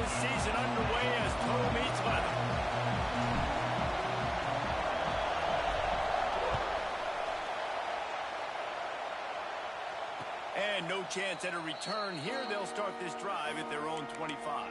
this season underway as total meets leather. And no chance at a return here. They'll start this drive at their own 25.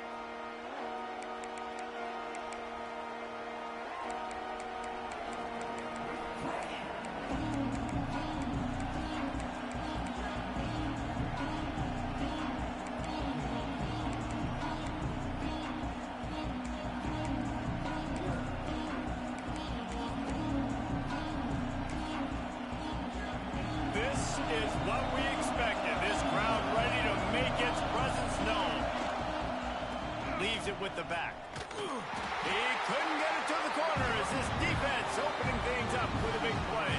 Is what we expected. This crowd ready to make its presence known. Leaves it with the back. He couldn't get it to the corner as this defense opening things up with a big play.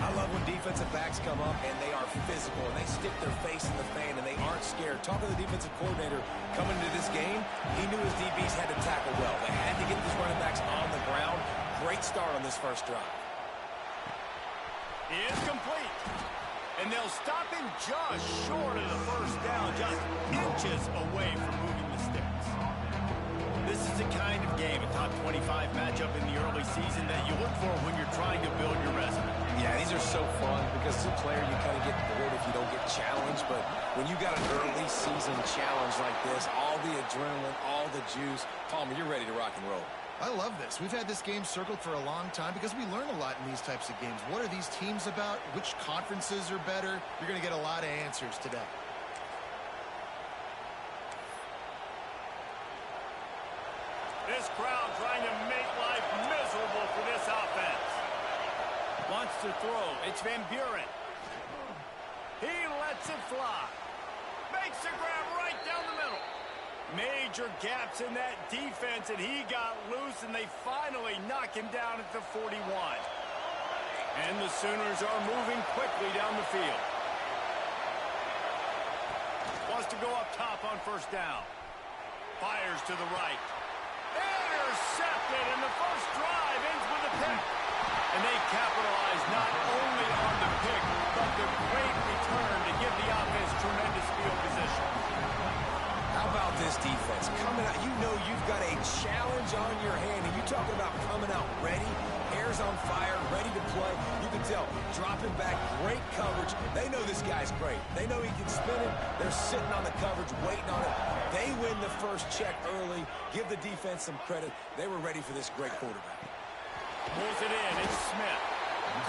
I love when defensive backs come up and they are physical and they stick their face in the fan and they aren't scared. Talking to the defensive coordinator coming into this game, he knew his DBs had to tackle well. They had to get these running backs on the ground. Great start on this first drive. He is complete. And they'll stop him just short of the first down, just inches away from moving the sticks. This is the kind of game, a top 25 matchup in the early season that you look for when you're trying to build your resume. Yeah, these are so fun because as a player you kind of get bored if you don't get challenged. But when you got an early season challenge like this, all the adrenaline, all the juice, Palmer, you're ready to rock and roll. I love this. We've had this game circled for a long time because we learn a lot in these types of games. What are these teams about? Which conferences are better? You're going to get a lot of answers today. This crowd trying to make life miserable for this offense. Wants to throw. It's Van Buren. He lets it fly. Makes the grab right down the middle. Major gaps in that defense, and he got loose, and they finally knock him down at the 41. And the Sooners are moving quickly down the field. Wants to go up top on first down. Fires to the right. Intercepted, and the first drive ends with a pick. And they capitalize not only on the pick, but the great return to give the offense tremendous field position. How about this defense? Coming out, you know you've got a challenge on your hand, and you're talking about coming out ready, hair's on fire, ready to play. You can tell, dropping back, great coverage. They know this guy's great. They know he can spin it. They're sitting on the coverage, waiting on it. They win the first check early. Give the defense some credit. They were ready for this great quarterback. Pulls it in. It's Smith.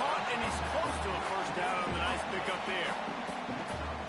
Caught, and he's close to a first down on the nice pickup there.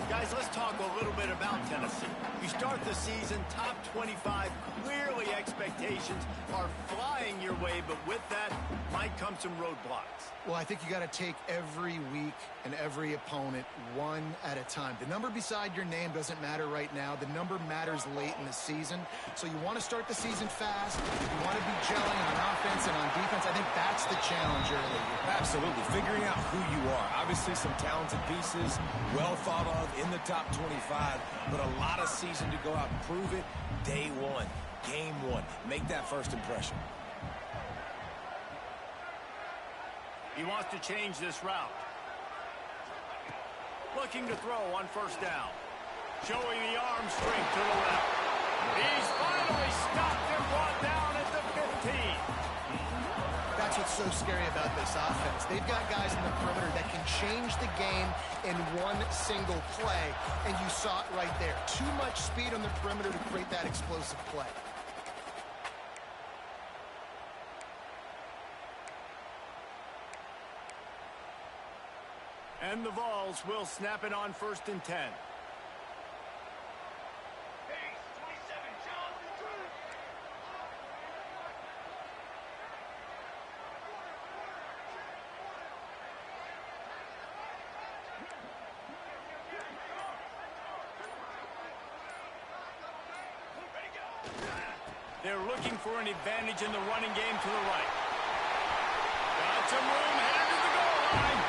Guys, let's talk a little bit about Tennessee. You start the season top 25. Clearly expectations are flying your way, but with that might come some roadblocks. Well, I think you got to take every week and every opponent one at a time. The number beside your name doesn't matter right now. The number matters late in the season. So you want to start the season fast. You want to be gelling on offense and on defense. I think that's the challenge early. Absolutely. Figuring out who you are. Obviously some talented pieces, well thought of in the top 25, but a lot of season to go out and prove it. Day one, game one. Make that first impression. He wants to change this route. Looking to throw on first down. Showing the arm strength to the left. He's finally stopped and brought down at the 15. That's what's so scary about this offense. They've got guys in the perimeter that can change the game in one single play, and you saw it right there. Too much speed on the perimeter to create that explosive play. And the Vols will snap it on 1st and 10. They're looking for an advantage in the running game to the right. Got some room, headed to the goal line.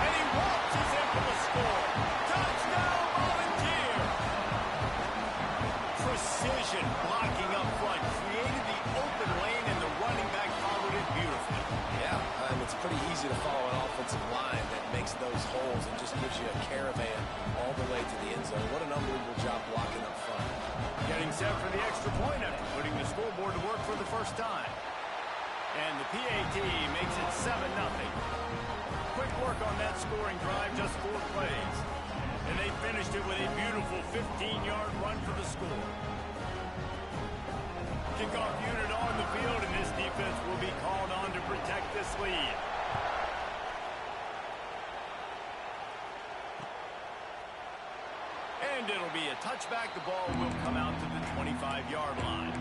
And he waltzes in for the score. Touchdown, Volunteer! Precision blocking up front. Created the open lane, and the running back followed it beautifully. Yeah, it's pretty easy to follow an offensive line that makes those holes holes and just gives you a caravan all the way to the end zone. What an unbelievable job blocking up front. Getting set for the extra point after putting the scoreboard to work for the first time. And the PAT makes it 7-0. Quick work on that scoring drive, just 4 plays. And they finished it with a beautiful 15-yard run for the score. Kickoff unit on the field, and this defense will be called on to protect this lead. And it'll be a touchback. The ball will come out to the 25-yard line.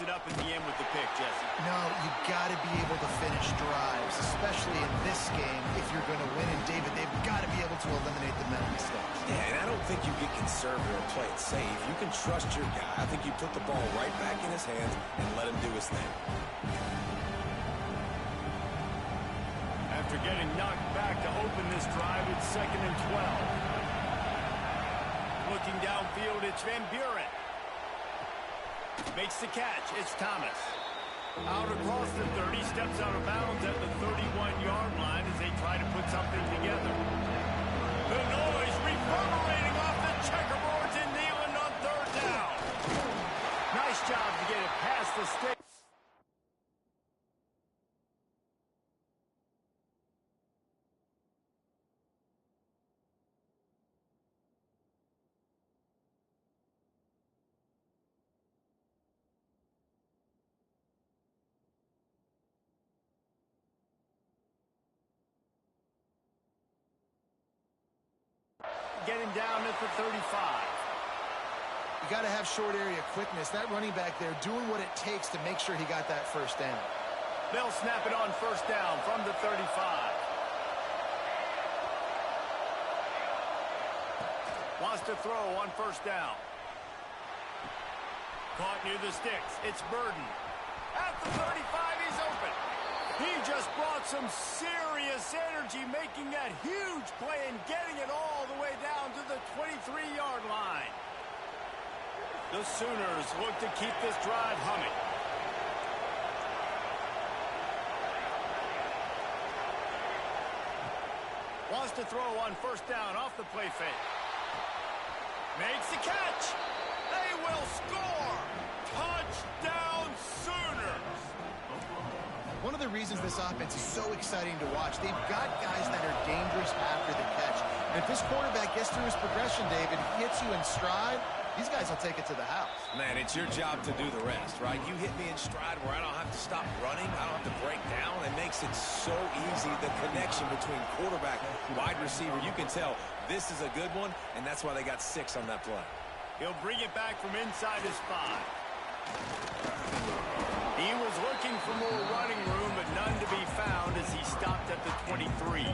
It up in the end with the pick, Jesse. No, you got to be able to finish drives, especially in this game if you're going to win. And David, they've got to be able to eliminate the mental mistakes. Yeah, and I don't think you get conservative or play it safe. You can trust your guy. I think you put the ball right back in his hands and let him do his thing. After getting knocked back to open this drive, it's 2nd and 12. Looking downfield, it's Van Buren. Makes the catch. It's Thomas. Out across the 30, steps out of bounds at the 31-yard line as they try to put something together. The noise reverberating off the checkerboards in Neyland on 3rd down. Nice job to get it past the stick. Getting down at the 35. You got to have short area quickness. That running back there doing what it takes to make sure he got that first down. They'll snap it on 1st down from the 35. Wants to throw on 1st down. Caught near the sticks. It's Burden. At the 35, he's open. He just brought some serious energy, making that huge play and getting it all the way down to the 23-yard line. The Sooners look to keep this drive humming. Wants to throw on 1st down off the play fake. Makes the catch. They will score. Touchdown Sooners. One of the reasons this offense is so exciting to watch, they've got guys that are dangerous after the catch. And if this quarterback gets through his progression, David, hits you in stride, these guys will take it to the house. Man, it's your job to do the rest, right? You hit me in stride where I don't have to stop running. I don't have to break down. It makes it so easy, the connection between quarterback and wide receiver. You can tell this is a good one, and that's why they got 6 on that play. He'll bring it back from inside his 5. He was looking for more running room, but none to be found as he stopped at the 23.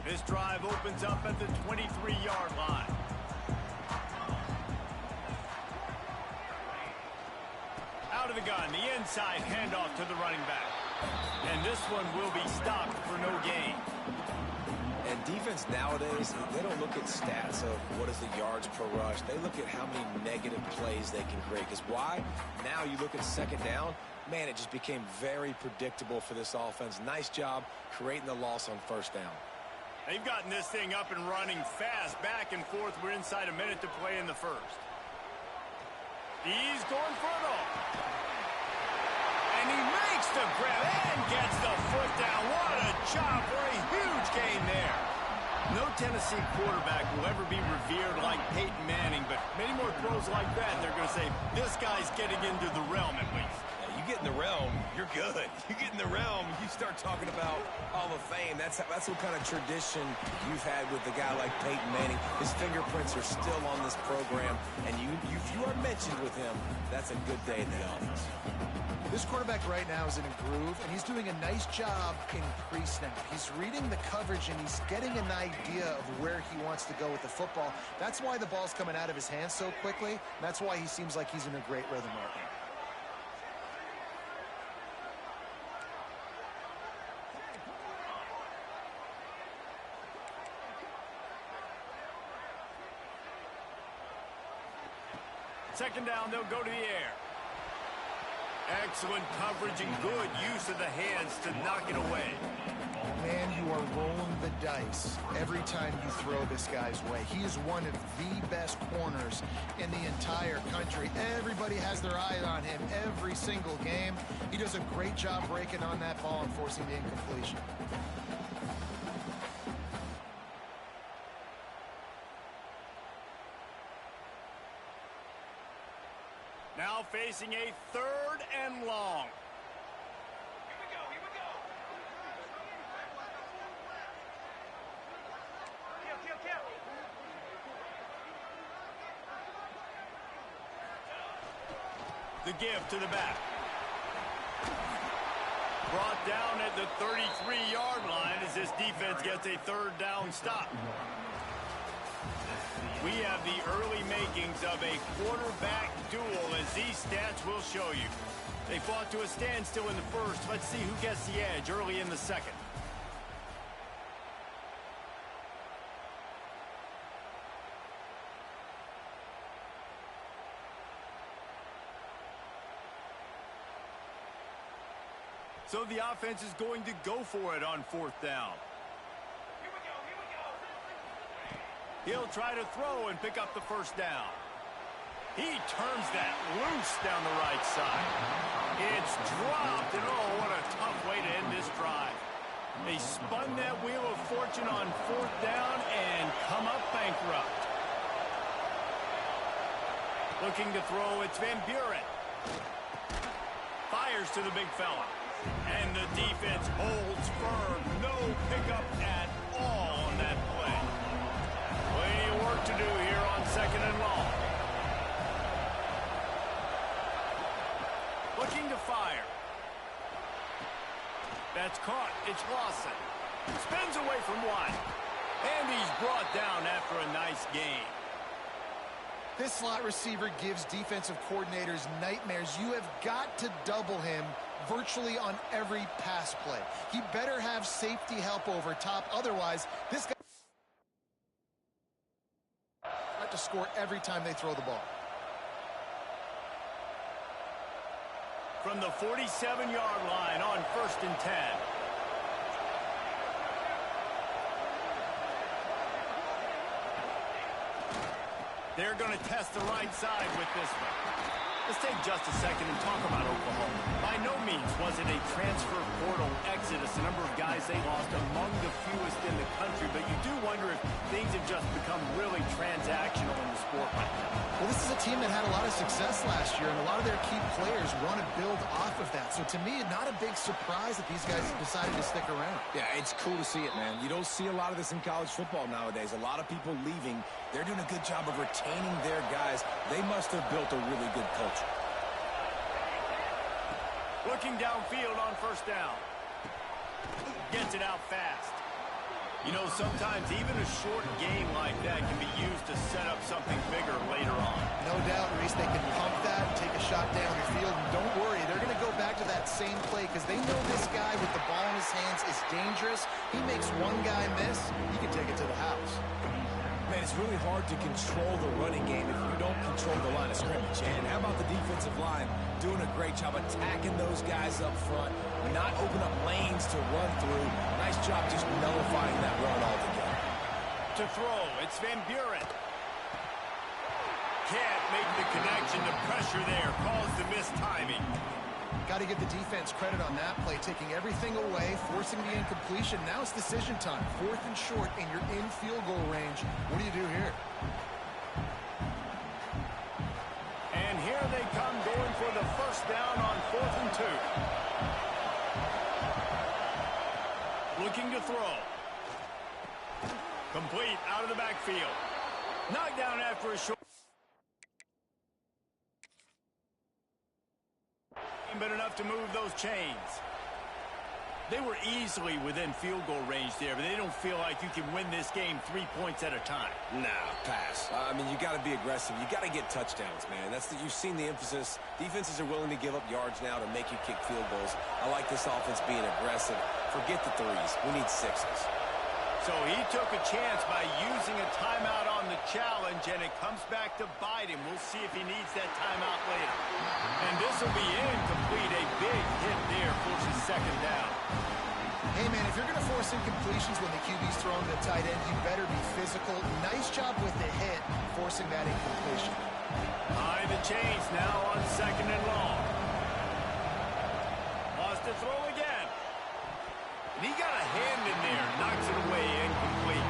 This drive opens up at the 23-yard line. Out of the gun, the inside handoff to the running back. And this one will be stopped for no gain. And defense nowadays, they don't look at stats of what is the yards per rush. They look at how many negative plays they can create. Because why? Now you look at 2nd down, man, it just became very predictable for this offense. Nice job creating the loss on 1st down. They've gotten this thing up and running fast, back and forth. We're inside a minute to play in the 1st. He's going for it all. And he makes the grab and gets the foot down. What a job for a huge gain there. No Tennessee quarterback will ever be revered like Peyton Manning, but many more throws like that, they're going to say, this guy's getting into the realm at least. You get in the realm, you're good. You get in the realm, you start talking about Hall of Fame. That's what kind of tradition you've had with a guy like Peyton Manning. His fingerprints are still on this program, and if you are mentioned with him, that's a good day in the office. This quarterback right now is in a groove, and he's doing a nice job in pre-snap. He's reading the coverage, and he's getting an idea of where he wants to go with the football. That's why the ball's coming out of his hands so quickly. That's why he seems like he's in a great rhythm right now. Second down, they'll go to the air. Excellent coverage and good use of the hands to knock it away. Man, you are rolling the dice every time you throw this guy's way. He is one of the best corners in the entire country. Everybody has their eye on him every single game. He does a great job breaking on that ball and forcing the incompletion. Now facing a 3rd and long. Here we go, here we go. Kill. The give to the back. Brought down at the 33-yard line as this defense gets a 3rd down stop. We have the early makings of a quarterback duel, as these stats will show you. They fought to a standstill in the first. Let's see who gets the edge early in the second. So the offense is going to go for it on 4th down. He'll try to throw and pick up the first down. He turns that loose down the right side. It's dropped, and oh, what a tough way to end this drive. They spun that wheel of fortune on 4th down and come up bankrupt. Looking to throw, it's Van Buren. Fires to the big fella. And the defense holds firm. No pickup at all on that play. Plenty of work to do here on 2nd and long. Looking to fire. That's caught. It's Lawson. Spins away from one. And he's brought down after a nice gain. This slot receiver gives defensive coordinators nightmares. You have got to double him virtually on every pass play. He better have safety help over top. Otherwise, this guy have to score every time they throw the ball. From the 47-yard line on 1st and 10. They're going to test the right side with this one. Let's take just a second and talk about Oklahoma. By no means was it a transfer portal exodus, the number of guys they lost among the fewest in the country, but you do wonder if things have just become really transactional in the sport right now. Well, this is a team that had a lot of success last year, and a lot of their key players want to build off of that. So to me, not a big surprise that these guys decided to stick around. Yeah, it's cool to see it, man. You don't see a lot of this in college football nowadays. A lot of people leaving. They're doing a good job of retaining their guys. They must have built a really good culture. Looking downfield on 1st down. Gets it out fast. You know, sometimes even a short game like that can be used to set up something bigger later on. No doubt, Reese, they can pump that and take a shot down the field. And don't worry, they're going to go back to that same play because they know this guy with the ball in his hands is dangerous. He makes one guy miss, he can take it to the house. Man, it's really hard to control the running game if you don't control the line of scrimmage. And how about the defensive line doing a great job attacking those guys up front, not open up lanes to run through. Nice job just nullifying that run altogether. To throw, it's Van Buren. Can't make the connection. The pressure there caused the mistiming. Got to give the defense credit on that play, taking everything away, forcing the incompletion. Now it's decision time. 4th and short, and you're in field goal range. What do you do here? And here they come going for for the first down on 4th and 2. Looking to throw. Complete out of the backfield. Knocked down after a short. But enough to move those chains. They were easily within field goal range there, but they don't feel like you can win this game 3 points at a time. Nah, pass. I mean, you got to be aggressive. You got to get touchdowns, man. You've seen the emphasis. Defenses are willing to give up yards now to make you kick field goals. I like this offense being aggressive. Forget the threes. We need sixes. So he took a chance by using a timeout on the challenge, and it comes back to bite him. We'll see if he needs that timeout later. And this will be incomplete. A big hit there forces second down. Hey, man, if you're going to force incompletions when the QB's throwing to the tight end, you better be physical. Nice job with the hit, forcing that incompletion. Behind the chains now on 2nd and long. Wants to throw again. And he got a hand in there, knocks it away, incomplete.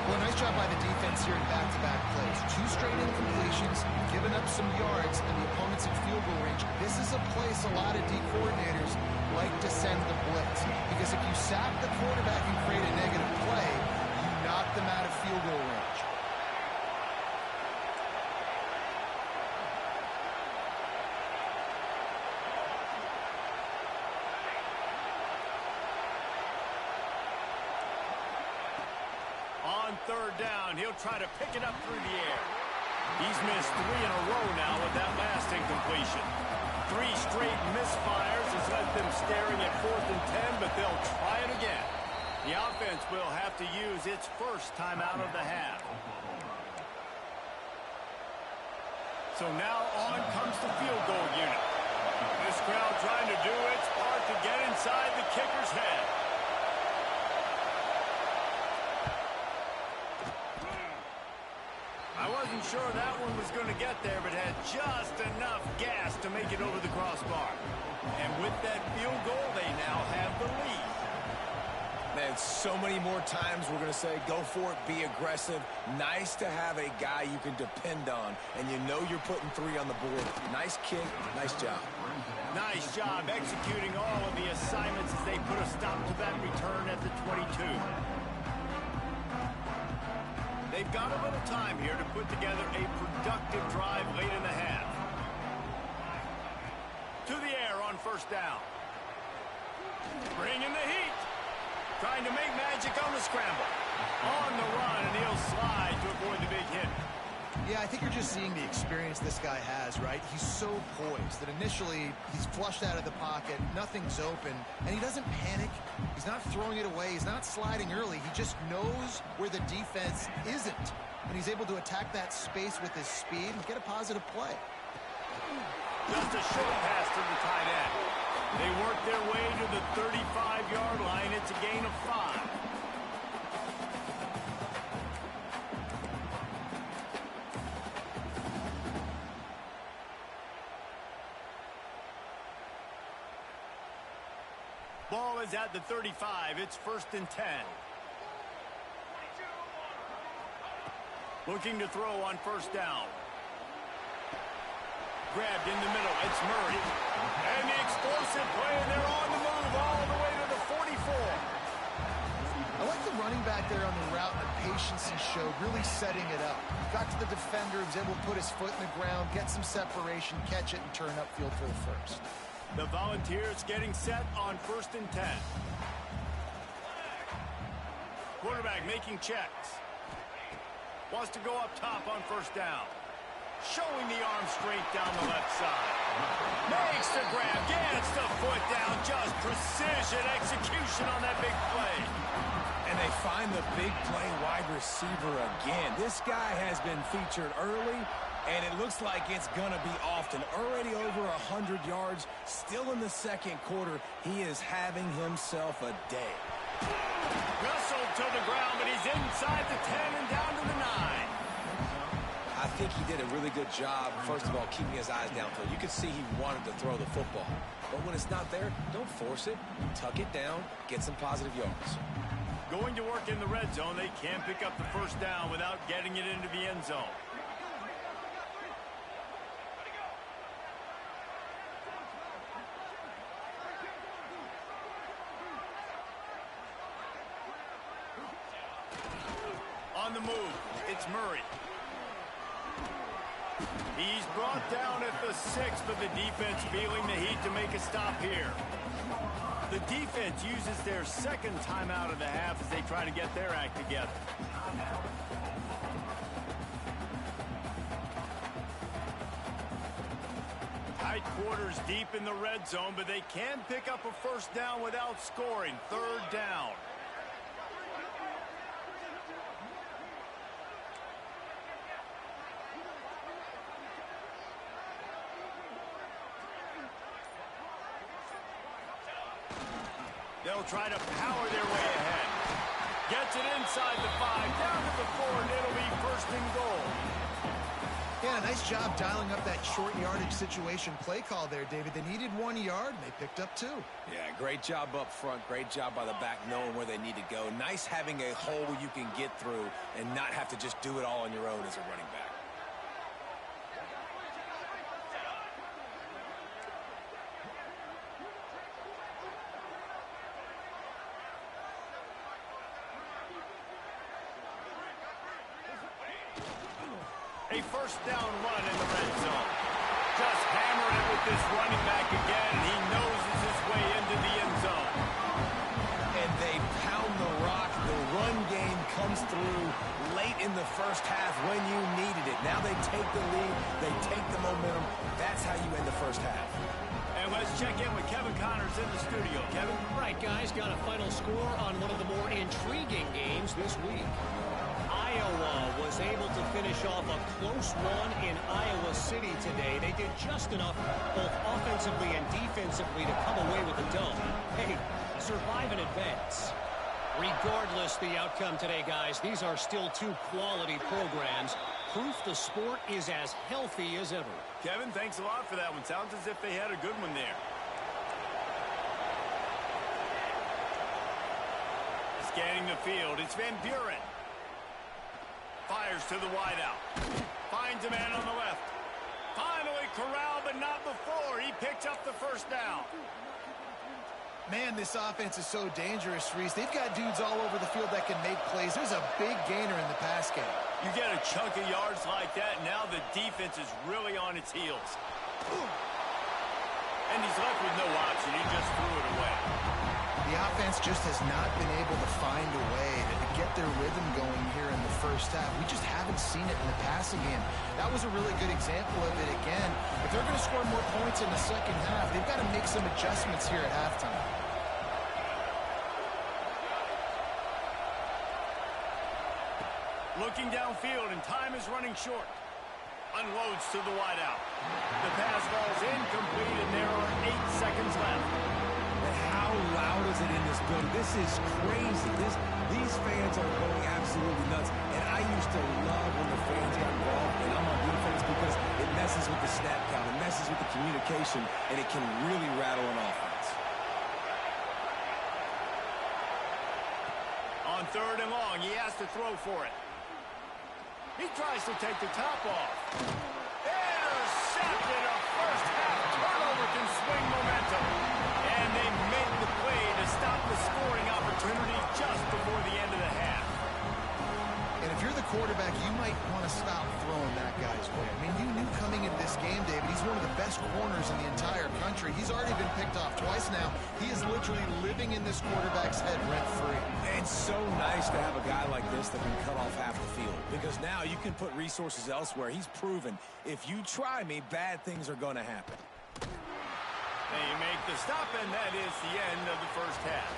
Well, nice job by the defense here in back-to-back plays. 2 straight incompletions, giving up some yards, and the opponent's in field goal range. This is a place a lot of D coordinators like to send the blitz, because if you sack the quarterback and create a negative play, you knock them out of field goal range. On 3rd down, he'll try to pick it up through the air. He's missed 3 in a row now with that last incompletion. 3 straight misfires has left them staring at 4th and 10, but they'll try it again. The offense will have to use its first timeout of the half. So now on comes the field goal unit. This crowd trying to do its part to get inside the kicker's head. I wasn't sure that one was going to get there, but had just enough gas to make it over the crossbar. And with that field goal, they now have the lead. Man, so many more times we're going to say, go for it, be aggressive. Nice to have a guy you can depend on, and you know you're putting 3 on the board. Nice kick, nice job. Nice job executing all of the assignments as they put a stop to that return at the 22. They've got a little time here to put together a productive drive late in the half. To the air on 1st down. Bringing the heat. Trying to make magic on the scramble. On the run, and he'll slide to avoid the big hit. Yeah, I think you're just seeing the experience this guy has, right? He's so poised that initially he's flushed out of the pocket, nothing's open, and he doesn't panic. He's not throwing it away. He's not sliding early. He just knows where the defense isn't, and he's able to attack that space with his speed and get a positive play. Just a short pass to the tight end. They work their way to the 35-yard line. It's a gain of 5. Ball is at the 35. It's 1st and 10. Looking to throw on 1st down. Grabbed in the middle. It's Murray. And the explosive play, and they're on the move all the way to the 44. I like the running back there on the route and the patience he showed, really setting it up. Got to the defender, was able to put his foot in the ground, get some separation, catch it, and turn upfield for the first. The Volunteers getting set on 1st and 10. Quarterback making checks. Wants to go up top on 1st down. Showing the arm strength down the left side. Makes the grab, gets the foot down. Just precision execution on that big play. And they find the big play wide receiver again. This guy has been featured early, and it looks like it's going to be often. Already over 100 yards, still in the 2nd quarter. He is having himself a day. Wrestled to the ground, but he's inside the 10 and down to the 9. I think he did a really good job, first of all, keeping his eyes downfield. You could see he wanted to throw the football. But when it's not there, don't force it. Tuck it down, get some positive yards. Going to work in the red zone. They can't pick up the 1st down without getting it into the end zone. the move. It's Murray. He's brought down at the 6, but the defense feeling the heat to make a stop here. The defense uses their second timeout of the half as they try to get their act together. Tight quarters deep in the red zone, but they can pick up a first down without scoring. Third down. They'll try to power their way ahead. Gets it inside the 5, down to the 4, and it'll be first and goal. Yeah, nice job dialing up that short yardage situation play call there, David. They needed 1 yard, and they picked up 2. Yeah, great job up front. Great job by the back knowing where they need to go. Nice having a hole where you can get through and not have to just do it all on your own as a running back. A first down run in the red zone. Just hammer it with this running back again. He noses his way into the end zone. And they pound the rock. The run game comes through late in the first half when you needed it. Now they take the lead. They take the momentum. That's how you end the first half. And let's check in with Kevin Connors in the studio. Kevin? Right, guys, got a final score on one of the more intriguing games this week. Iowa was able to finish off a close one in Iowa City today. They did just enough both offensively and defensively to come away with a dub. Hey, survive and advance. Regardless the outcome today, guys, these are still 2 quality programs. Proof the sport is as healthy as ever. Kevin, thanks a lot for that one. Sounds as if they had a good one there. Scanning the field, it's Van Buren. Fires to the wideout. Finds a man on the left. Finally corralled, but not before. He picks up the first down. Man, this offense is so dangerous, Reese. They've got dudes all over the field that can make plays. There's a big gainer in the pass game. You get a chunk of yards like that, now the defense is really on its heels. And he's left with no option. He just threw it away. The offense just has not been able to find a way to get their rhythm going here in the first half. We just haven't seen it in the passing game. That was a really good example of it again. If they're going to score more points in the second half, they've got to make some adjustments here at halftime. Looking downfield, and time is running short. Unloads to the wideout. The pass ball's incomplete, and there are 8 seconds left. And how loud is it in this building? This is crazy. These fans are going absolutely nuts. And I used to love when the fans got involved, and I'm on defense because it messes with the snap count, it messes with the communication, and it can really rattle an offense. On 3rd and long, he has to throw for it. He tries to take the top off. Intercepted. A first half turnover can swing momentum. And they make the play to stop the scoring opportunity just before the end of the half. And if you're the quarterback, you might want to stop throwing that guy's way. I mean, you knew coming into this game, David, he's one of the best corners in the entire country. He's already been picked off twice now. He is literally living in this quarterback's head rent-free. It's so nice to have a guy like this that can cut off half the field, because now you can put resources elsewhere. He's proven if you try me, bad things are going to happen. They make the stop, and that is the end of the first half.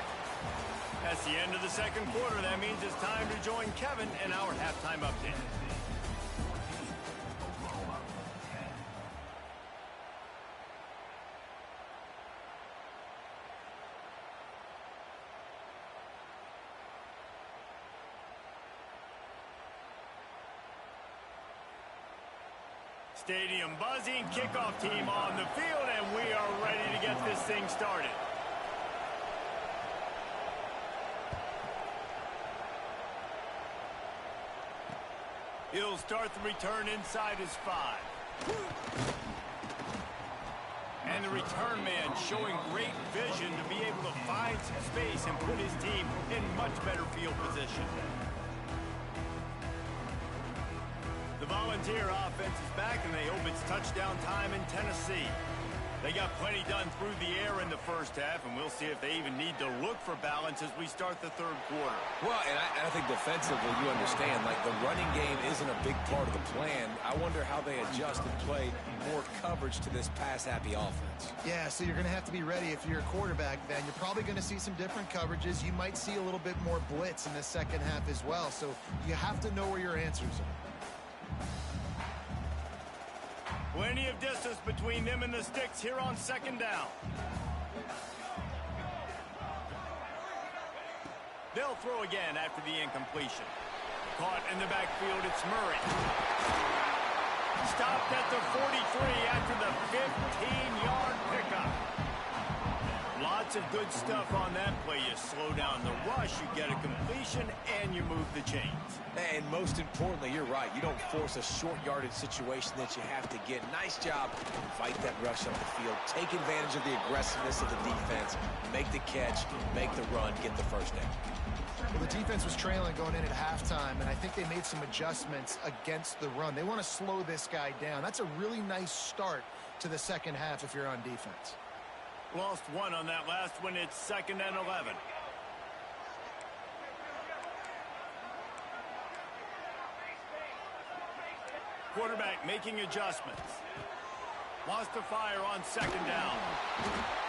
That's the end of the second quarter. That means it's time to join Kevin in our halftime update. Stadium buzzing, kickoff team on the field, and we are ready to get this thing started. He'll start the return inside his 5. And the return man showing great vision to be able to find some space and put his team in much better field position. Volunteer offense is back, and they hope it's touchdown time in Tennessee. They got plenty done through the air in the first half, and we'll see if they even need to look for balance as we start the third quarter. Well, and I think defensively, you understand, like the running game isn't a big part of the plan. I wonder how they adjust and play more coverage to this pass-happy offense. Yeah, so you're going to have to be ready if you're a quarterback, Ben. You're probably going to see some different coverages. You might see a little bit more blitz in the second half as well, so you have to know where your answers are. Plenty of distance between them and the sticks here on second down. They'll throw again after the incompletion. Caught in the backfield, it's Murray. Stopped at the 43 after the 15-yard pickup. Lots of good stuff on that play. You slow down the rush, you get a completion, and you move the chains. And most importantly, you're right. You don't force a short yardage situation that you have to get. Nice job. Fight that rush up the field. Take advantage of the aggressiveness of the defense. Make the catch, make the run, get the first down. Well, the defense was trailing going in at halftime, and I think they made some adjustments against the run. They want to slow this guy down. That's a really nice start to the second half if you're on defense. Lost one on that last one. It's 2nd and 11. Quarterback making adjustments. Wants to fire on second down.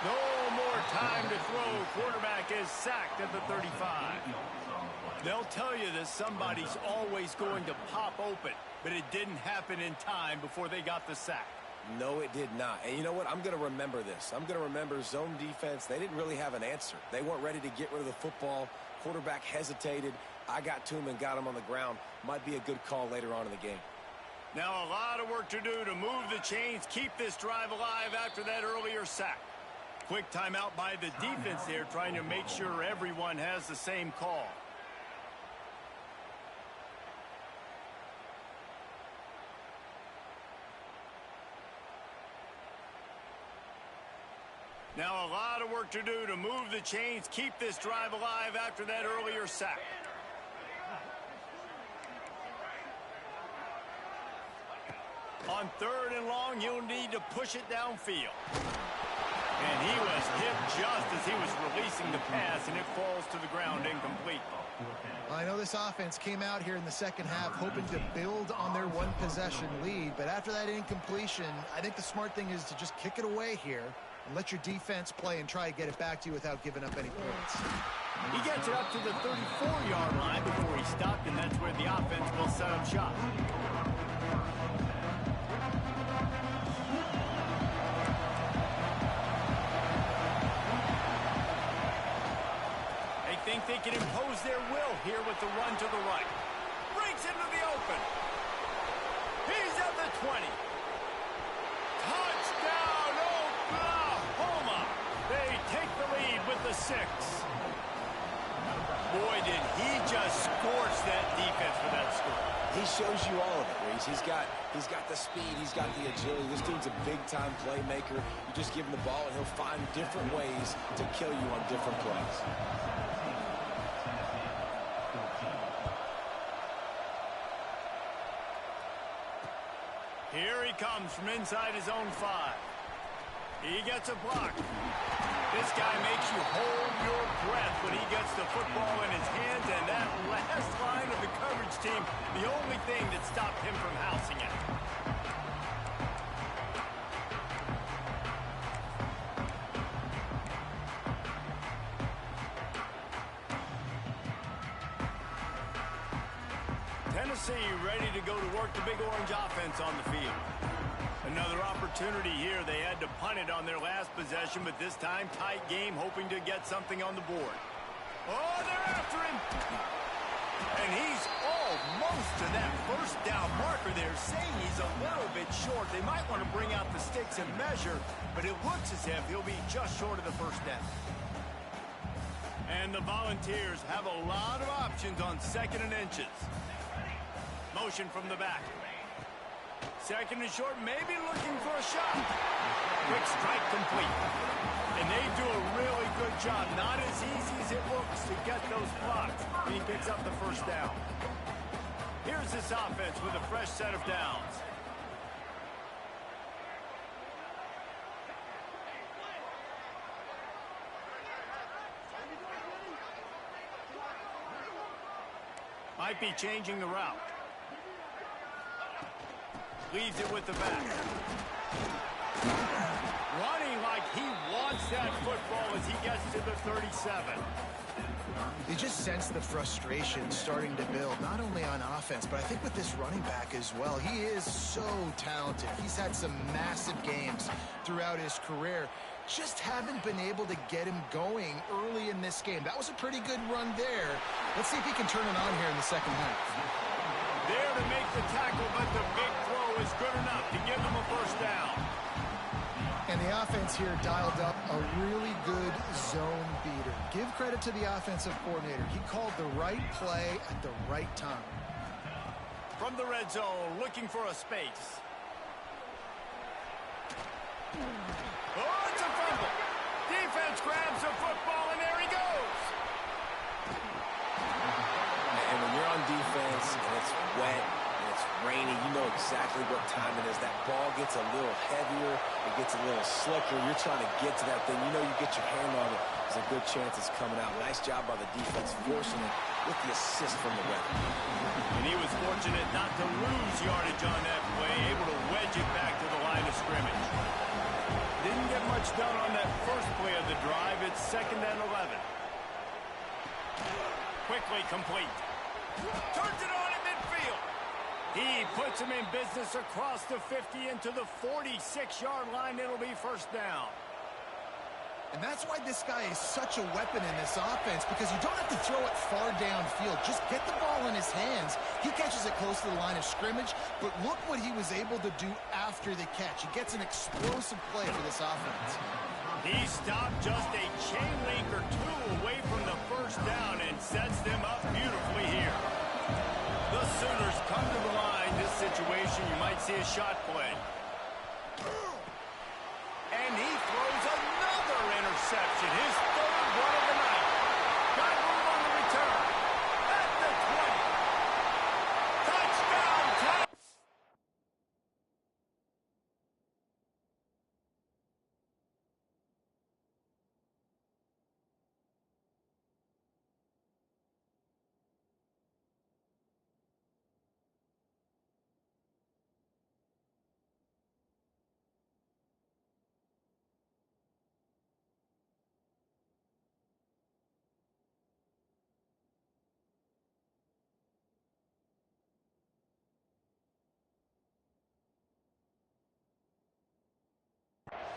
No more time to throw. Quarterback is sacked at the 35. They'll tell you that somebody's always going to pop open, but it didn't happen in time before they got the sack. No, it did not. And you know what? I'm going to remember this. I'm going to remember zone defense. They didn't really have an answer. They weren't ready to get rid of the football. Quarterback hesitated. I got to him and got him on the ground. Might be a good call later on in the game. Now a lot of work to do to move the chains, keep this drive alive after that earlier sack. Quick timeout by the defense there, trying to make sure everyone has the same call. Now a lot of work to do to move the chains, keep this drive alive after that earlier sack. On 3rd and long, you'll need to push it downfield. And he was hit just as he was releasing the pass, and it falls to the ground incomplete. I know this offense came out here in the second half hoping to build on their one-possession lead, but after that incompletion, I think the smart thing is to just kick it away here and let your defense play and try to get it back to you without giving up any points. He gets it up to the 34-yard line before he stopped, and that's where the offense will set up shop. They think they can impose their will here with the run to the right. Breaks into the open. He's at the 20. Touchdown, Oklahoma! They take the lead with the 6. Boy, did he just scorch that defense for that score. He shows you all of it, Reese. He's got the speed, he's got the agility. This dude's a big-time playmaker. You just give him the ball, and he'll find different ways to kill you on different plays. Here he comes from inside his own 5. He gets a block. This guy makes you hold your breath when he gets the football in his hands, and that last line of the coverage team, the only thing that stopped him from housing it. Tennessee ready to go to work the Big Orange offense on the field. Another opportunity here. They had to punt it on their last possession, but this time tight game, hoping to get something on the board. Oh, they're after him. And he's almost to that first down marker there, saying he's a little bit short. They might want to bring out the sticks and measure, but it looks as if he'll be just short of the first down. And the Volunteers have a lot of options on 2nd and inches. Motion from the back. 2nd and short, maybe looking for a shot. Quick strike complete. And they do a really good job. Not as easy as it looks to get those blocks. And he picks up the first down. Here's this offense with a fresh set of downs. Might be changing the route. Leaves it with the back. Running like he wants that football as he gets to the 37. You just sense the frustration starting to build, not only on offense, but I think with this running back as well. He is so talented. He's had some massive games throughout his career. Just haven't been able to get him going early in this game. That was a pretty good run there. Let's see if he can turn it on here in the second half. There to make the tackle, but the big throw is good enough to give him a first down. And the offense here dialed up a really good zone beater. Give credit to the offensive coordinator. He called the right play at the right time. From the red zone, looking for a space. Oh, it's a fumble. Defense grabs the football, and there he goes. And when you're on defense and it's wet and it's rainy, you know exactly what time it is. That ball gets a little heavier. It gets a little slicker. You're trying to get to that thing. You know you get your hand on it. There's a good chance it's coming out. Nice job by the defense forcing it with the assist from the ref. And he was fortunate not to lose yardage on that play, able to wedge it back to the line of scrimmage. Didn't get much done on that first play of the drive. It's 2nd and 11. Quickly complete. Turns it on in midfield. He puts him in business across the 50 into the 46-yard line. It'll be first down. And that's why this guy is such a weapon in this offense, because you don't have to throw it far downfield. Just get the ball in his hands. He catches it close to the line of scrimmage, but look what he was able to do after the catch. He gets an explosive play for this offense. He stopped just a chain link or two away from the first down and sets them up beautifully here. The Sooners come to the line. This situation, you might see a shot play. And he throws another interception. His 3rd one of the night. Got room on the return. At the 20. Touchdown, Texans.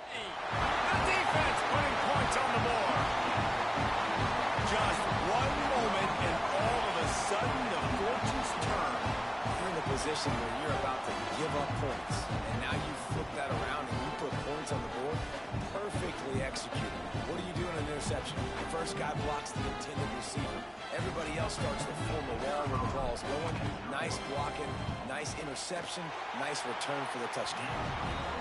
The defense putting points on the board. Just one moment, and all of a sudden, the fortunes turn. You're in a position where you're about to give up points, and now you flip that around and you put points on the board. Perfectly executed. What do you do in an interception? The first guy blocks the intended receiver. Everybody else starts to form a wall where the ball's going. Nice blocking, nice interception, nice return for the touchdown.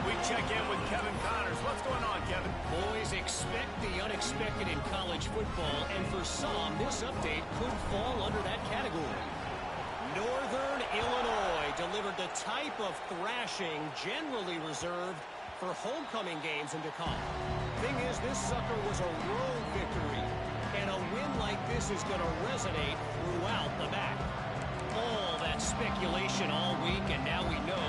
We check in with Kevin Connors. What's going on, Kevin? Boys, expect the unexpected in college football, and for some, this update could fall under that category. Northern Illinois delivered the type of thrashing generally reserved for homecoming games in DeKalb. Thing is, this sucker was a road victory, and a win like this is going to resonate throughout the MAC. All that speculation all week, and now we know.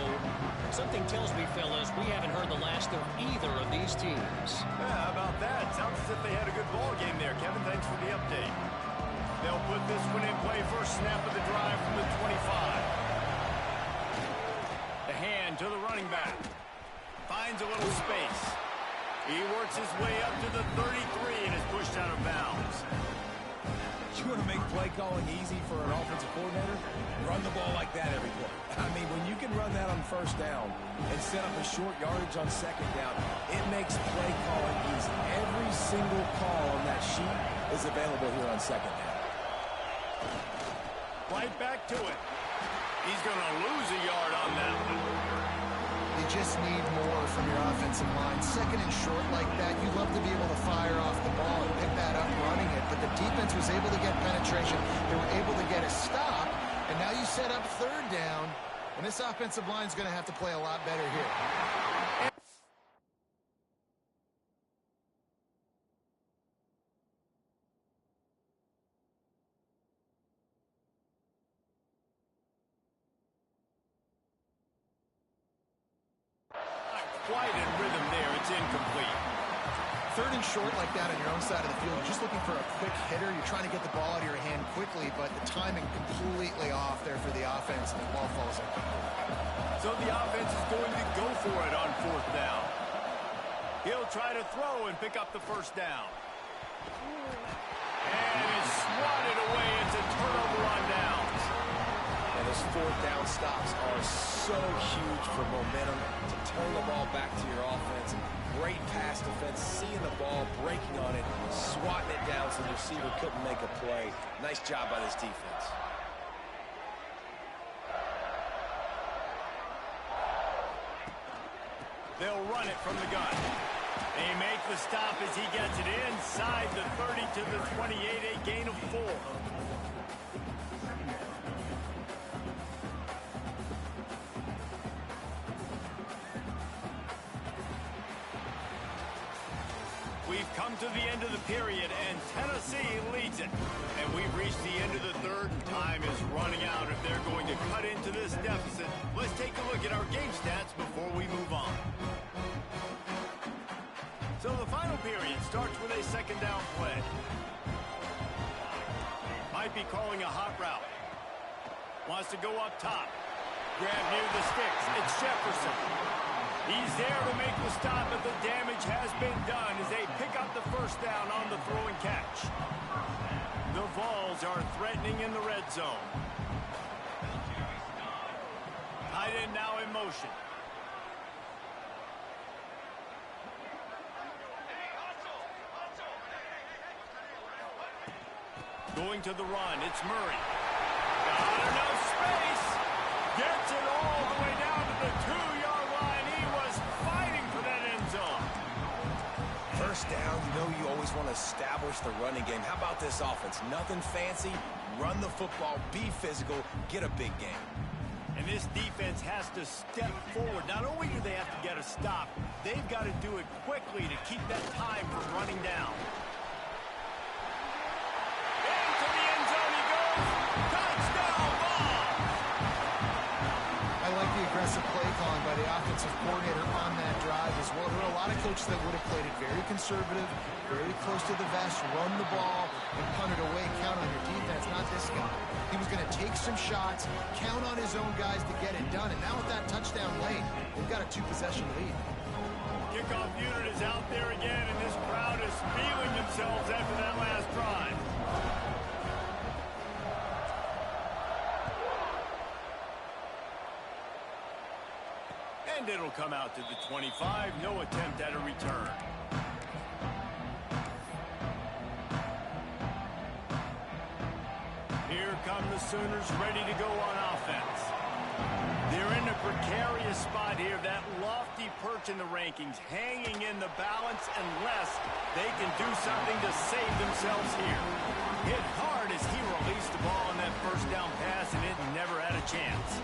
Something tells me, fellas, we haven't heard the last of either of these teams. Yeah, how about that? Sounds as if they had a good ball game there. Kevin, thanks for the update. They'll put this one in play. First snap of the drive from the 25. The hand to the running back. Finds a little space. He works his way up to the 33 and is pushed out of bounds. You want to make play calling easy for an offensive coordinator? Run the ball like that every play. I mean, when you can run that on first down and set up a short yardage on second down, it makes play calling easy. Every single call on that sheet is available here on second down. Right back to it. He's going to lose a yard on that one. You just need more from your offensive line. Second and short like that, you'd love to be able to fire off the ball and pick that up running it, but the defense was able to get penetration. They were able to get a stop, And now you set up third down, and this offensive line is going to have to play a lot better here. Not quite in rhythm there. It's incomplete. Third and short like that on your own side of the field, you're just looking for a quick hitter. You're trying to get the ball out of your hand quickly, but the timing completely off there for the offense, and the ball falls incomplete. So the offense is going to go for it on fourth down. He'll try to throw and pick up the first down. And it's swatted away. It's a turnover on downs. And those fourth down stops are so huge for momentum to turn the ball back to your offense. Great pass defense, seeing the ball, breaking on it, swatting it down so the receiver couldn't make a play. Nice job by this defense. They'll run it from the gun. They make the stop as he gets it inside the 30 to the 28, a gain of 4. We've come to the end of the period, and Tennessee leads it. And we've reached the end of the third, and time is running out if they're going to cut into this deficit. Let's take a look at our game stats before we move on. So the final period starts with a second down play. Might be calling a hot route. Wants to go up top. Grab near the sticks. It's Jefferson. He's there to make the stop, but the damage has been done as they pick up the first down on the throw and catch. The Vols are threatening in the red zone. Tight end now in motion. Going to the run, it's Murray. Got enough space. Gets it all the way down to the 2-yard line. He was fighting for that end zone. First down, you know you always want to establish the running game. How about this offense? Nothing fancy. Run the football, be physical, get a big game. And this defense has to step forward. Not only do they have to get a stop, they've got to do it quickly to keep that time from running down. Into the end zone he goes. Touchdown ball. I like the aggressive play calling by the offensive coordinator on that drive as well. There are a lot of coaches that would have played it very conservative, very close to the vest, run the ball, and punt it away, count on your defense. Not this guy. He was going to take some shots, count on his own guys to get it done, and now with that touchdown late, they've got a 2-possession lead. Kickoff unit is out there again, and this crowd is feeling themselves after that last drive. And it'll come out to the 25. No attempt at a return. Here come the Sooners ready to go on offense. They're in a precarious spot here. That lofty perch in the rankings, hanging in the balance unless they can do something to save themselves here. Hit hard as he released the ball on that first down pass, and it never had a chance.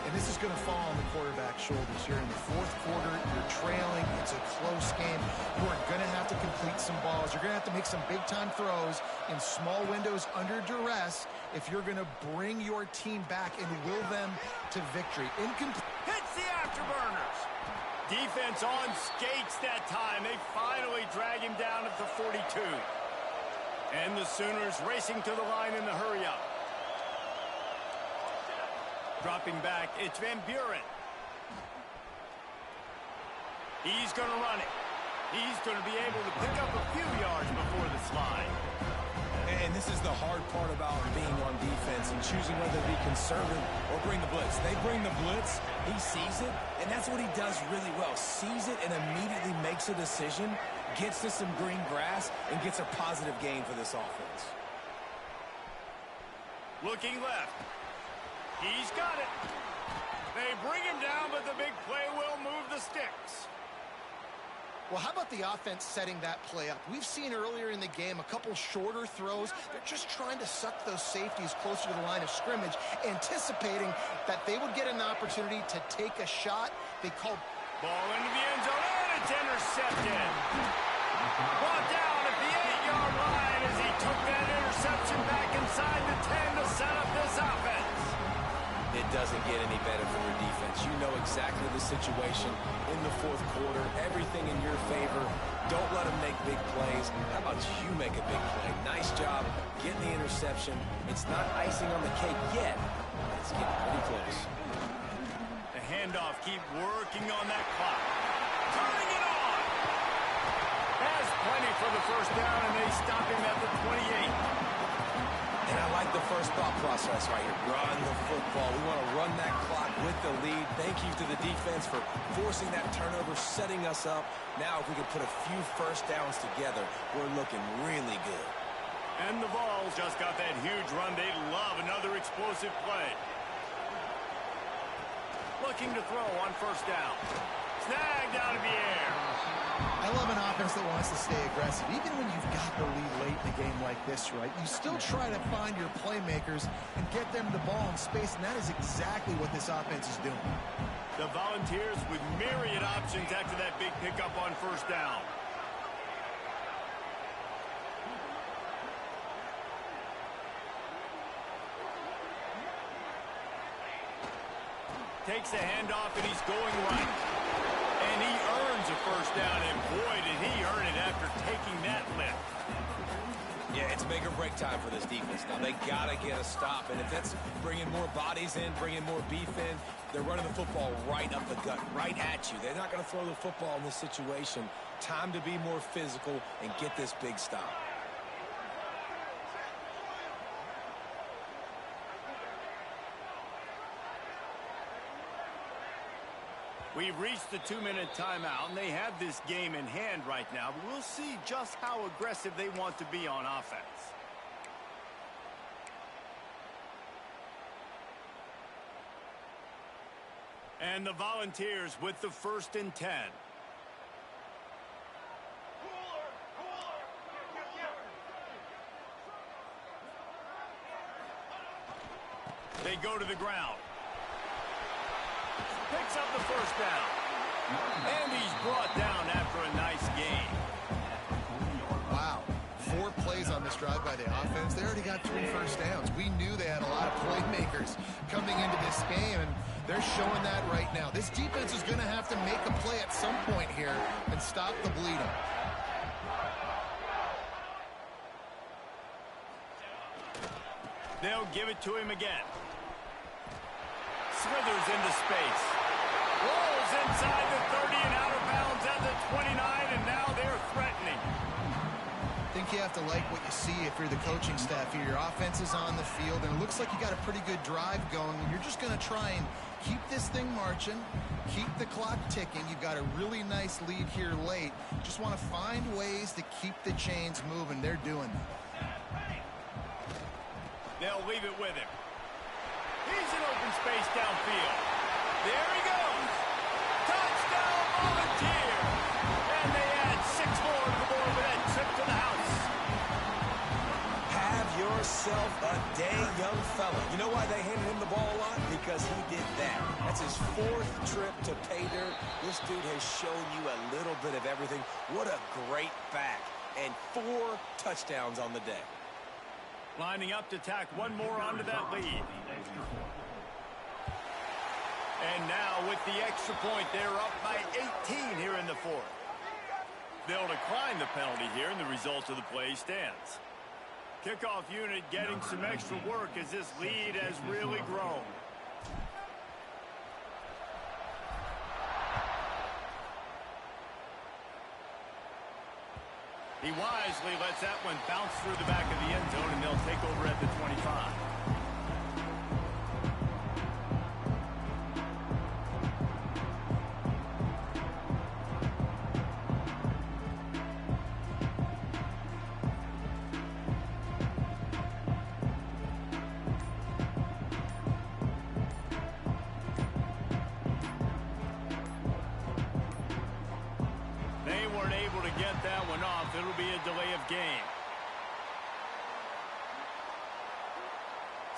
And this is going to fall on the quarterback's shoulders here in the fourth quarter. You're trailing. It's a close game. You are going to have to complete some balls. You're going to have to make some big-time throws in small windows under duress if you're going to bring your team back and will them to victory. Hits the afterburners. Defense on skates that time. They finally drag him down at the 42. And the Sooners racing to the line in the hurry-up. Dropping back, it's Van Buren. He's going to run it. He's going to be able to pick up a few yards before the slide. And this is the hard part about being on defense and choosing whether to be conservative or bring the blitz. They bring the blitz, he sees it, and that's what he does really well. Sees it and immediately makes a decision, gets to some green grass, and gets a positive gain for this offense. Looking left. He's got it. They bring him down, but the big play will move the sticks. Well, how about the offense setting that play up? We've seen earlier in the game a couple shorter throws. They're just trying to suck those safeties closer to the line of scrimmage, anticipating that they would get an opportunity to take a shot. They called ball into the end zone, and it's intercepted. Brought down at the 8-yard line as he took that interception back inside the 10 to set up this offense. It doesn't get any better for your defense. You know exactly the situation in the fourth quarter. Everything in your favor. Don't let them make big plays. How about you make a big play? Nice job getting the interception. It's not icing on the cake yet, but it's getting pretty close. The handoff, keep working on that clock. Turning it on. Has plenty for the first down, and they stop him at the 28. And I like the first thought process right here. Run the football. We want to run that clock with the lead. Thank you to the defense for forcing that turnover, setting us up. Now, if we can put a few first downs together, we're looking really good. And the Vols just got that huge run. They love another explosive play. Looking to throw on first down. Snagged out of the air. I love an offense that wants to stay aggressive. Even when you've got the lead late in a game like this, right, you still try to find your playmakers and get them the ball in space, and that is exactly what this offense is doing. The Volunteers with myriad options after that big pickup on first down. Takes a handoff, and he's going right. And he earns a first down, and boy, did he earn it after taking that lift. Yeah, it's make or break time for this defense. Now, they got to get a stop, and if that's bringing more bodies in, bringing more beef in, they're running the football right up the gut, right at you. They're not going to throw the football in this situation. Time to be more physical and get this big stop. We've reached the 2-minute timeout, and they have this game in hand right now. But we'll see just how aggressive they want to be on offense. And the Volunteers with the 1st and 10. They go to the ground. Picks up the first down. And he's brought down after a nice gain. Wow. 4 plays on this drive by the offense. They already got 3 first downs. We knew they had a lot of playmakers coming into this game, and they're showing that right now. This defense is going to have to make a play at some point here and stop the bleeding. They'll give it to him again. Slithers into space. Rolls inside the 30 and out of bounds at the 29, and now they're threatening. I think you have to like what you see if you're the coaching staff here. Your offense is on the field, and it looks like you got a pretty good drive going. You're just going to try and keep this thing marching, keep the clock ticking. You've got a really nice lead here late. Just want to find ways to keep the chains moving. They're doing that. They'll leave it with him. He's in open space downfield. There he goes. Touchdown, Volunteers. And they add 6 more to the board with that trip to the house. Have yourself a day, young fella. You know why they handed him the ball a lot? Because he did that. That's his 4th trip to pay dirt. This dude has shown you a little bit of everything. What a great back. And 4 touchdowns on the day. Lining up to tack one more onto that lead. And now with the extra point, they're up by 18 here in the 4th. They'll decline the penalty here, and the result of the play stands. Kickoff unit getting some extra work as this lead has really grown. He wisely lets that one bounce through the back of the end zone, and they'll take over at the 25. They weren't able to get that one off. It'll be a delay of game.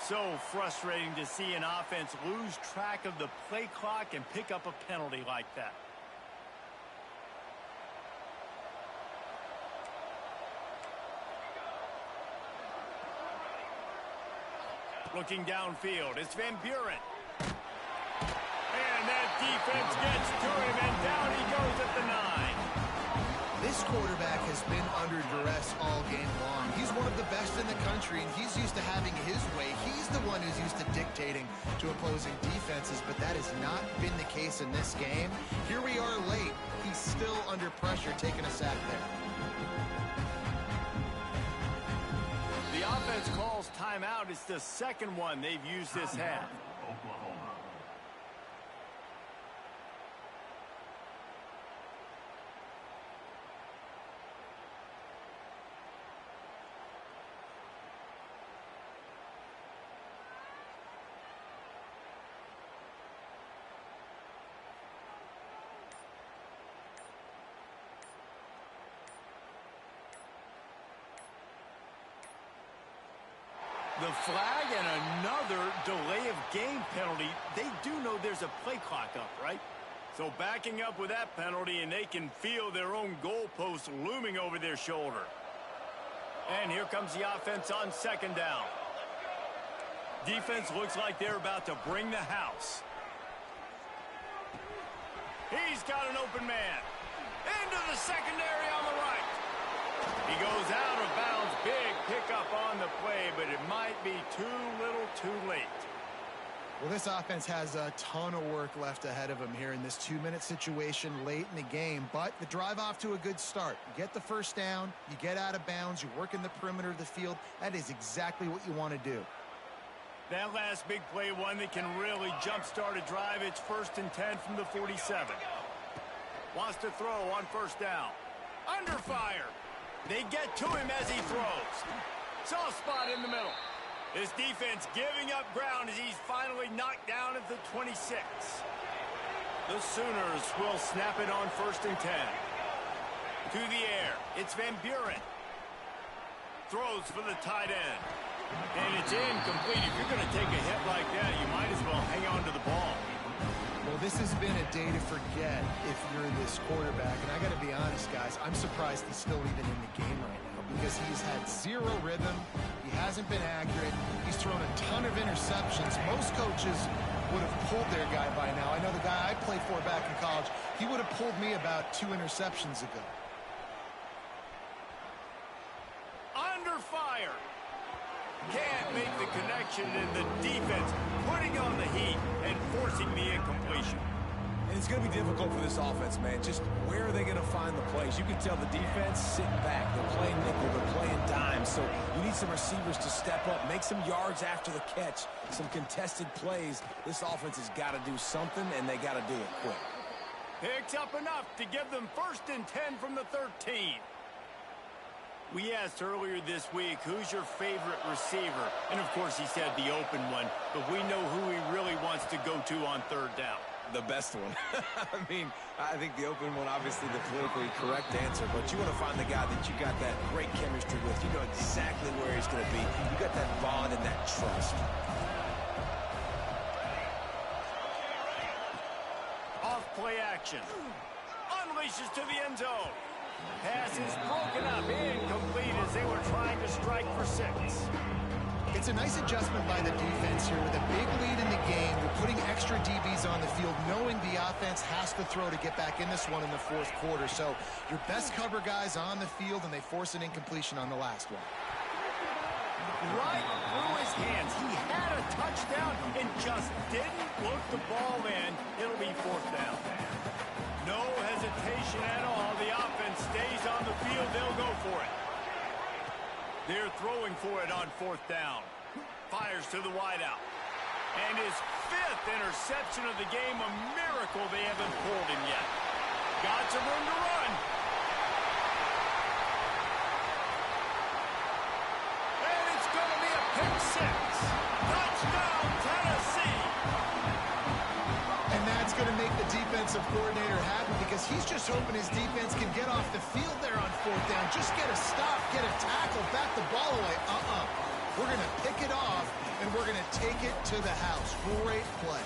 So frustrating to see an offense lose track of the play clock and pick up a penalty like that. Looking downfield, it's Van Buren. And that defense gets to him, and down he goes at the 9. This quarterback has been under duress all game long. He's one of the best in the country, and he's used to having his way. He's the one who's used to dictating to opposing defenses, but that has not been the case in this game. Here we are late. He's still under pressure, taking a sack there. The offense calls timeout. It's the second one they've used this half. The flag and another delay of game penalty. They do know there's a play clock up, right? So backing up with that penalty, and they can feel their own goalpost looming over their shoulder. And here comes the offense on second down. Defense looks like they're about to bring the house. He's got an open man. Into the secondary on the right. He goes out of bounds. Big pickup on the play, but it might be too little too late. Well, this offense has a ton of work left ahead of them here in this 2-minute situation late in the game, but the drive off to a good start. You get the first down, you get out of bounds, you work in the perimeter of the field. That is exactly what you want to do. That last big play, one that can really jumpstart a drive. It's 1st and 10 from the 47. Wants to throw on first down. Under fire. They get to him as he throws. Soft spot in the middle. His defense giving up ground as he's finally knocked down at the 26. The Sooners will snap it on 1st and 10. To the air. It's Van Buren. Throws for the tight end. And it's incomplete. If you're going to take a hit like that, you might as well hang on to the ball. Well, this has been a day to forget if you're this quarterback. And I got to be honest, guys, I'm surprised he's still even in the game right now because he's had zero rhythm. He hasn't been accurate. He's thrown a ton of interceptions. Most coaches would have pulled their guy by now. I know the guy I played for back in college, he would have pulled me about 2 interceptions ago. Under fire. Can't make the connection, and the defense putting on the heat and forcing the incompletion. And it's going to be difficult for this offense, man. Just where are they going to find the plays? You can tell the defense sitting back. They're playing nickel. They're playing dime. So you need some receivers to step up, make some yards after the catch, some contested plays. This offense has got to do something, and they got to do it quick. Picks up enough to give them 1st and 10 from the 13. We asked earlier this week, who's your favorite receiver? And, of course, he said the open one, but we know who he really wants to go to on 3rd down. The best one. I mean, I think the open one, obviously the politically correct answer, but you want to find the guy that you got that great chemistry with. You know exactly where he's going to be. You got that bond and that trust. Off play action. Unleashes to the end zone. Pass is broken up, incomplete as they were trying to strike for 6. It's a nice adjustment by the defense here with a big lead in the game. They're putting extra DBs on the field, knowing the offense has to throw to get back in this one in the 4th quarter. So your best cover guys on the field, and they force an incompletion on the last one. Right through his hands. He had a touchdown and just didn't look the ball in. It'll be 4th down. No hesitation at all. The offense stays on the field. They'll go for it. They're throwing for it on 4th down. Fires to the wideout. And his 5th interception of the game. A miracle they haven't pulled him yet. Got some room to run. And it's going to be a pick 6. Touchdown, Tennessee. And that's going to make the defense offensive coordinator happy because he's just hoping his defense can get off the field there on fourth down. Just get a stop, get a tackle, back the ball away. We're going to pick it off, and we're going to take it to the house. Great play.